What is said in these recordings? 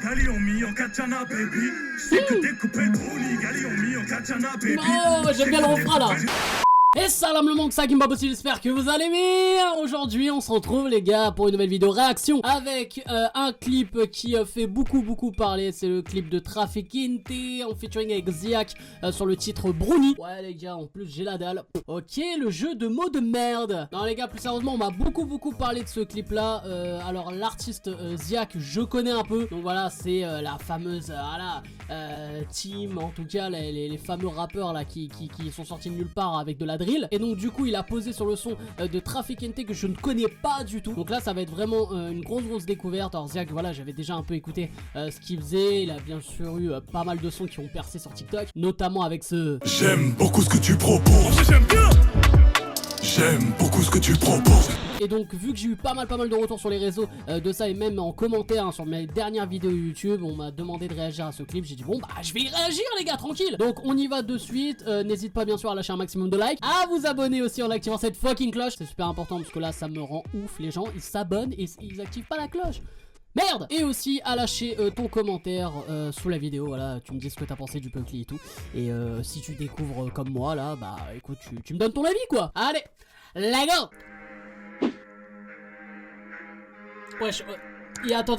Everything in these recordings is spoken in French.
Galiomi en katana baby. C'est que découpé brownie. Galiomi en katana baby. Oh, j'aime bien le refrain là. Et salam le monde, ça qui m'a bossé, j'espère que vous allez bien. Aujourd'hui on se retrouve les gars pour une nouvelle vidéo réaction avec un clip qui fait beaucoup parler. C'est le clip de Trafikinte en featuring avec Ziak sur le titre Brownie. Ouais les gars, en plus j'ai la dalle. Ok, le jeu de mots de merde. Non les gars, plus sérieusement on m'a beaucoup parlé de ce clip là. Alors l'artiste Ziak je connais un peu. Donc voilà, c'est la fameuse team, en tout cas les fameux rappeurs là qui sont sortis de nulle part avec de la drill. Et donc du coup il a posé sur le son de Trafikinte que je ne connais pas du tout. Donc là ça va être vraiment une grosse découverte. Alors Ziak, voilà, j'avais déjà un peu écouté ce qu'il faisait. Il a bien sûr eu pas mal de sons qui ont percé sur TikTok, notamment avec ce j'aime beaucoup ce que tu proposes. J'aime bien. J'aime beaucoup ce que tu proposes. Et donc vu que j'ai eu pas mal de retours sur les réseaux de ça, et même en commentaire sur mes dernières vidéos YouTube, on m'a demandé de réagir à ce clip. J'ai dit bon bah je vais y réagir les gars, tranquille. Donc on y va de suite. N'hésite pas bien sûr à lâcher un maximum de likes, à vous abonner aussi en activant cette fucking cloche. C'est super important parce que là ça me rend ouf. Les gens ils s'abonnent et ils activent pas la cloche. Merde. Et aussi à lâcher ton commentaire sous la vidéo, voilà, tu me dis ce que t'as pensé du Punkly et tout. Et si tu découvres comme moi là, bah écoute, tu me donnes ton avis quoi. Allez, la go. Wesh, et attends.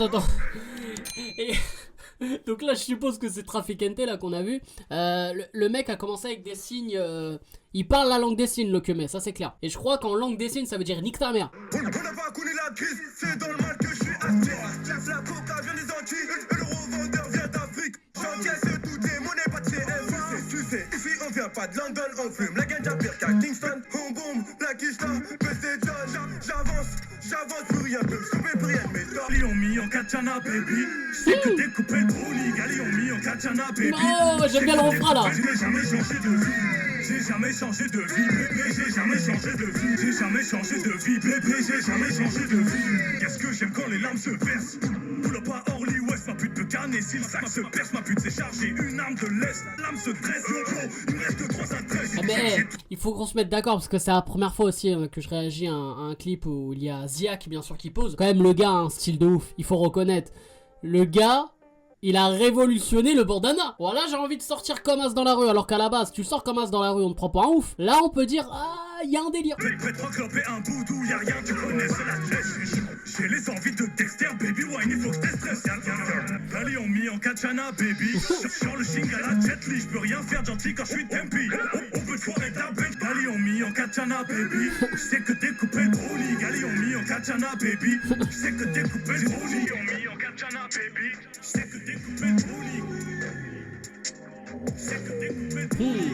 Et donc là je suppose que c'est Trafikinte là qu'on a vu. Le mec a commencé avec des signes, il parle la langue des signes le Kemé, ça c'est clair. Et je crois qu'en langue des signes ça veut dire nique ta mère. On n'a pas connu la crise, c'est dans le mal que je suis actif. J'lève la coca, vient des Antilles, et le revendeur vient d'Afrique. J'encaisse tout des monnaies, pas de CFA. Tu sais, ici on vient pas de London, on fume la ganja pire qu'à Kingston. On bombe, la quicheta, PC John, j'avance, plus rien peut me sauver, plus rien de mes torts. Galiomi en katana baby, c'est que découpé brownie. Galiomi en katana baby. Oh, j'aime bien le refrain là. J'ai jamais changé de vie. J'ai jamais changé de vie, bébé, j'ai jamais changé de vie. J'ai jamais changé de vie, bébé, j'ai jamais changé de vie. Qu'est-ce que j'aime quand les larmes se versent. Pull pas Orly West, ma pute de canne. Et si le sac se perce, ma pute s'est chargée. Une arme de l'Est, l'âme se dresse. Il me reste 3 à 13. Ah mais il faut qu'on se mette d'accord parce que c'est la première fois aussi que je réagis à un clip où il y a Ziak bien sûr qui pose. Quand même le gars a un style de ouf, il faut reconnaître. Le gars, il a révolutionné le bandana. Voilà, j'ai envie de sortir comme as dans la rue. Alors qu'à la base, tu sors comme as dans la rue, on te prend pas un ouf. Là, on peut dire, ah, il y a un délire. Prête cloper un boudou, y'a rien, tu connais, c'est la flèche. J'ai les envies de Dexter, baby wine, il faut que t'es stress. Allez, on mis en katana, baby. Sur le ching à la jet li, j'peux rien faire gentil quand j'suis tempi. On peut te foirer ta bête. Allez, on mis en katana, baby. J'sais que découpé brownie. Allez, on mis en katana, baby. J'sais que découpé brownie. On mis en katana, baby. J'sais que découpé brownie. J'sais que découpé brownie.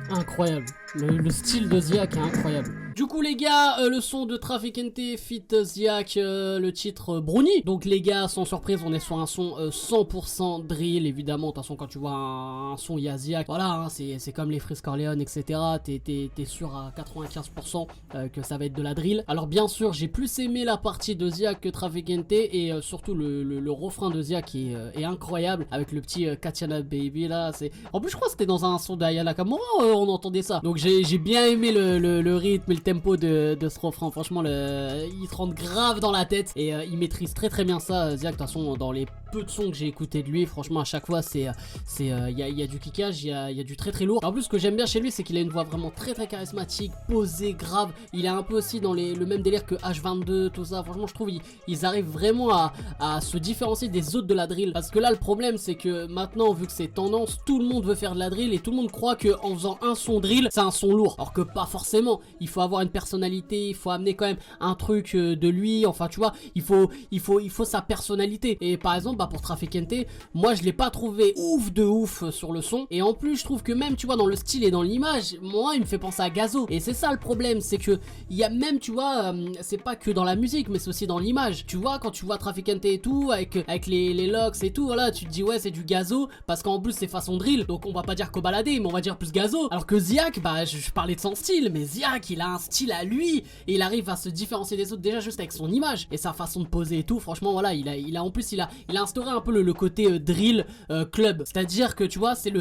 Incroyable, le style de Ziak est incroyable. Du coup les gars, le son de Trafikinte fit Ziak, le titre Brownie. Donc les gars, sans surprise, on est sur un son 100% drill, évidemment. De toute façon, quand tu vois un son, il y a Ziak. Voilà, hein, c'est comme les Freeze Corleone, etc. T'es sûr à 95% que ça va être de la drill. Alors bien sûr, j'ai plus aimé la partie de Ziak que Trafikinte. Et surtout le refrain de Ziak est incroyable. Avec le petit Katana Baby là. En plus je crois que c'était dans un son d'Aya Nakamura, on entendait ça. Donc j'ai bien aimé le rythme et le tempo de ce refrain. Franchement il te rentre grave dans la tête. Et il maîtrise très bien ça, Ziak. De toute façon dans les peu de sons que j'ai écouté de lui, franchement à chaque fois il y a du kickage, il y a du très lourd. En plus ce que j'aime bien chez lui, c'est qu'il a une voix vraiment très charismatique, posée, grave. Il est un peu aussi dans le même délire que H22, tout ça. Franchement je trouve ils arrivent vraiment à se différencier des autres de la drill. Parce que là le problème c'est que maintenant, vu que c'est tendance, tout le monde veut faire de la drill et tout le monde croit que en faisant un son drill c'est un son lourd, alors que pas forcément. Il faut avoir une personnalité, il faut amener quand même un truc de lui, enfin tu vois, il faut sa personnalité. Et par exemple pour Trafikinte, moi je l'ai pas trouvé ouf sur le son. Et en plus je trouve que même tu vois dans le style et dans l'image, moi il me fait penser à Gazo. Et c'est ça le problème, c'est que il y a même tu vois, c'est pas que dans la musique mais c'est aussi dans l'image. Tu vois quand tu vois Trafikinte et tout avec les locks et tout, voilà, tu te dis ouais c'est du Gazo parce qu'en plus c'est façon drill. Donc on va pas dire Kobalade mais on va dire plus Gazo. Alors que Ziak, bah je parlais de son style, mais Ziak il a un style à lui et il arrive à se différencier des autres déjà juste avec son image et sa façon de poser et tout. Franchement voilà, il a en plus il a un instauré un peu le côté drill club. C'est-à-dire que tu vois, c'est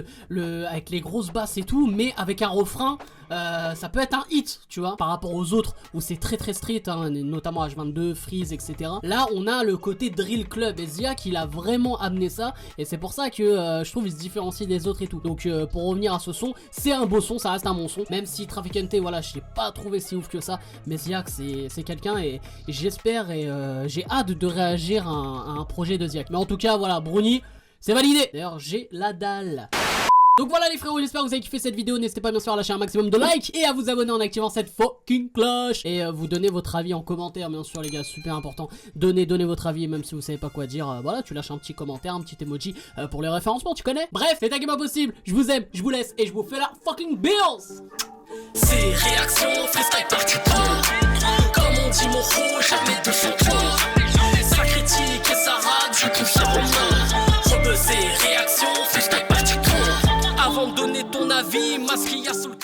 avec les grosses basses et tout, mais avec un refrain. Ça peut être un hit, tu vois, par rapport aux autres où c'est très street, hein, notamment H22, Freeze, etc. Là, on a le côté drill club et Ziak, il a vraiment amené ça et c'est pour ça que je trouve il se différencie des autres et tout. Donc pour revenir à ce son, c'est un beau son, ça reste un bon son, même si Traficante, voilà, je l'ai pas trouvé si ouf que ça, mais Ziak c'est quelqu'un et j'espère et j'ai hâte de réagir à un projet de Ziak. Mais en tout cas, voilà, Brownie, c'est validé. D'ailleurs, j'ai la dalle. Donc voilà les frérots, j'espère que vous avez kiffé cette vidéo. N'hésitez pas bien sûr à lâcher un maximum de likes et à vous abonner en activant cette fucking cloche. Et vous donnez votre avis en commentaire bien sûr les gars, super important. Donnez votre avis même si vous savez pas quoi dire. Voilà, tu lâches un petit commentaire, un petit emoji pour les référencements, tu connais. Bref, c'est Game Impossible, je vous aime, je vous laisse et je vous fais la fucking bills. C'est réaction, freestyle party comme on dit mon rouge, jamais de chanteur. Ça critique et ça rade, je confirme en main. Rebuzzer, réaction, freestyle party. Avant de donner ton avis, masque y a sous le